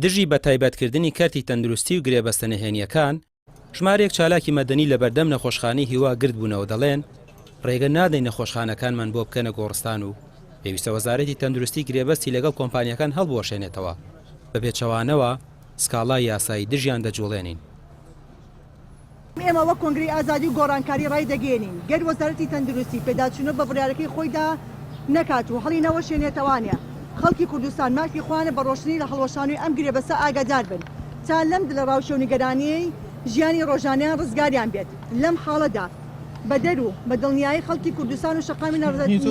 دژی بە تایبەتکردنی کارتی تەندروستی و گرێبەستە نهێنیەکان ژمارەیەک چالاکی مەدەنی لە بەردەم نەخۆشخانەی هیوا گرت بوونەوە دەڵێن ڕێگە نادەین نەخۆشخانەکانمان بۆ بکەنە گۆڕستان و پێویستە وەزارەتی تەندروستی گرێبەستی لەگەڵ کۆمپانیەکان هەڵبوەشێنێتەوە بە پێچەوانەوە سکاڵای یاسایی دژیان دەجوڵێنین. ئێمە وەک کۆنگری ئازادی و گۆڕانکاری ڕای دەگەێنین گەر وەزارەتی تەندروستی پێداچوونە بە بڕیارەکەی خۆیدا نەکات و هەڵی نەوە شوێنێتەوانە خەڵکی کوردستان مافی خوانە بە ڕۆشنی لە هەڵوەشانوی ئەم گرێبەستە ئاگادار بن تا لەم لە ڕاوچە و نیگەرانیەی ژیانی ڕۆژانەیان ڕزگاریان بێت لەم حاڵەدا بە دەرو بە دڵنیایی خەڵکی کوردستان و شەقامی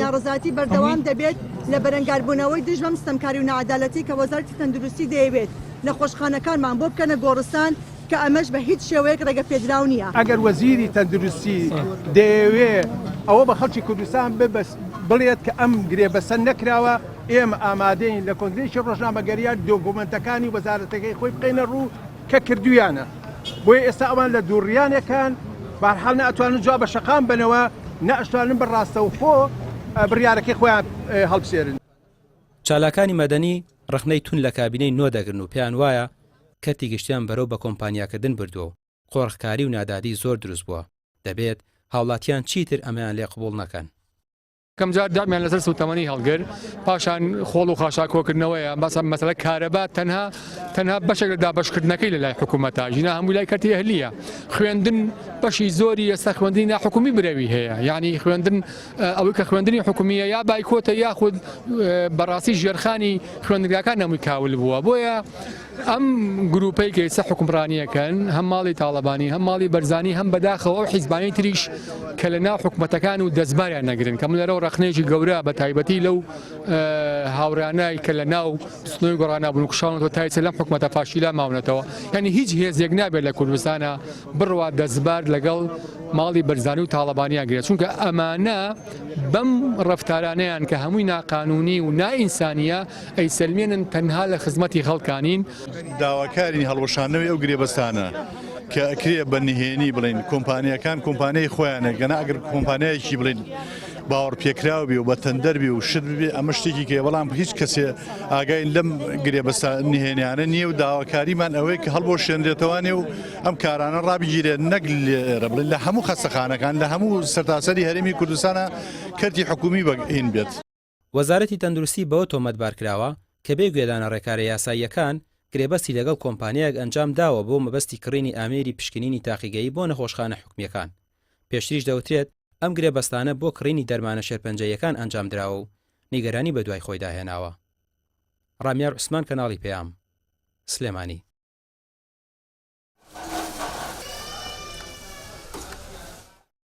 ناڕزاتی بەردەوام دەبێت لە بەرەنگاربوونەوەی دژ بەم ستەمکاری و نەعەدالەتی کە وەزارەتی تەندروستی دەیەوێت نەخۆشخانەکانمان بۆ بکەنە گۆڕستان کە ئەمەش بە هیچ شێوەیەک ڕێگە پێدراو نییە. ئەگەر وەزیری تەندروستی دەیەوێت ئەوە بە خەڵکی کوردستان بڵێت کە ئەم گرێبەستە نەکراوە ئێمە ئامادەین لە کۆنگرێکی ڕۆژنامەگەریان دۆکومنتەکانی وەزارەتەکەی خۆی بقینە ڕوو کە کردویانە بۆیە ئێستا ئەوان لە دووڕیانەکان بەهەرحاڵ نەئەتوانن جواب بە شەقام بنەوە نەئەتوانن بەڕاستەوخۆ بڕیارەکەی خۆیان هەڵبسێرن. چالاکانی مەدەنی ڕخنەی تون لە کابینەی نۆ دەگرن و پێیان وایە کەتی گشتیان بەرەو بە کۆمپانیاکردن بردووە و قۆڕخکاری و نادادی زۆر دروست بووە دەبێت هاوڵاتیان چیتر ئەمەیان لێ قبوڵ نەکەن. کەم جار دامیان لەسەر سوتەمەنی هەڵگر پاشان خۆڵ و خاشاکۆکردنەوەیە باسە مەسەلە کارەبات تەنها بەشێک لە دابەشکردنەکەی لە لای حکوومەتە ژینە هەموو لای کەرتی ئەهلیە خوێندن بەشی زۆری ئێستا خوێندنی ناحکومی برەوی هەیە یعنی خوێندن ئەوەی کە خوێندنی حکومیە یا بایکۆتە یاخود بەڕاستی ژێرخانی خوێندنگاکان نەمووی کاول بووە بۆیە ئەم گروپەی کە ئێستا حکومڕانیەکەن هەم ماڵی تاڵەبانی هەم ماڵی بەرزانی هەم بەداخەوە ئەو حیزبانی تریش کە لە ناو حکومەتەکان و دەستباریان نەگرن کەم لەرەوە ڕخنێکی گەورە بە تایبەتی لەو هاوڕانای کە لە ناو سنووی گۆڕانابوون و کشاڵەوە تایسە لەم حکومەتە فاشیلا ماونەتەوە یعنی هیچ هێزێک نابێت لە کوردستانە بڕوا دەستبار لەگەڵ ماڵی بەرزانی و تاڵەبانیان گرێت چونکە ئەمانە بەم ڕەفتارانەیان کە هەمووی ناقانونی و نائینسانیە ئەیسەلمێنن تەنها لە خزمەتی خەڵکانین. داواکاری هەڵوەشانەوەی ئەو گرێبەستانە کە ئەکرێ بە نهێنی بڵین کۆمپانیەکان کۆمپانیای خۆیانە گەنا ئەگەر کۆمپانیایەکی بڵین باوەڕ پێکراو بێ و بە تەندەر بێ و شت بێ ئەمە شتێکی کە بەڵام هیچ کەسێ ئاگای لەم گرێبەستە نهێنیانە نییە و داواکاریمان ئەوەی کە هەڵبۆشێنرێتەوەنێ و ئەم کارانە ڕابگیرێت نەک لێرە بڵین لە هەموو خەستەخانەکان لە هەموو سەرتاسەری هەرێمی کوردستانە کەرتی حکومی بەهین بێت. وەزارەتی تەندروستی بەوە تۆمەتبار کراوە کە بێ گوێدانە ڕێکارە یاساییەکان گرێبەستی لەگەڵ کۆمپانیایەک ئەنجام داوە بۆ مەبەستی کڕینی ئامێری پشکنینی تاقیگەیی بۆ نەخۆشخانە حکومیەکان. پێشتریش دەوترێت ئەم گرێبەستانە بۆ کڕینی دەرمانە شێرپەنجەیەکان ئەنجام درراوە و نیگەرانی بە دوای خۆی داهێناوە. ڕامیار عوسمان کەناڵی پێام سلێمانی.